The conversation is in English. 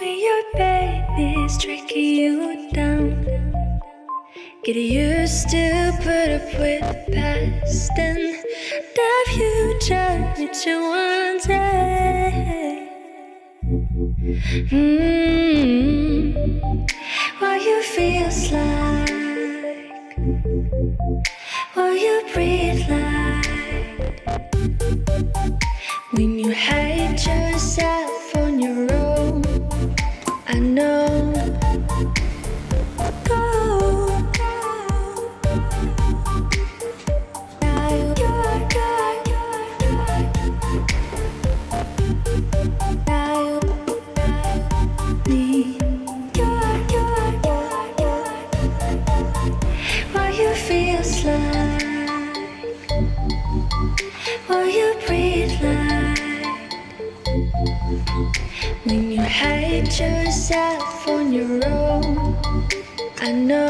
When your baby's tracking you down, get used to put up with the past and the future that you wanted. What you feels like, what you breathe like, when you hate yourself on your own. I know. What you feels like, what you breathe like, when you hate yourself on your own. I know.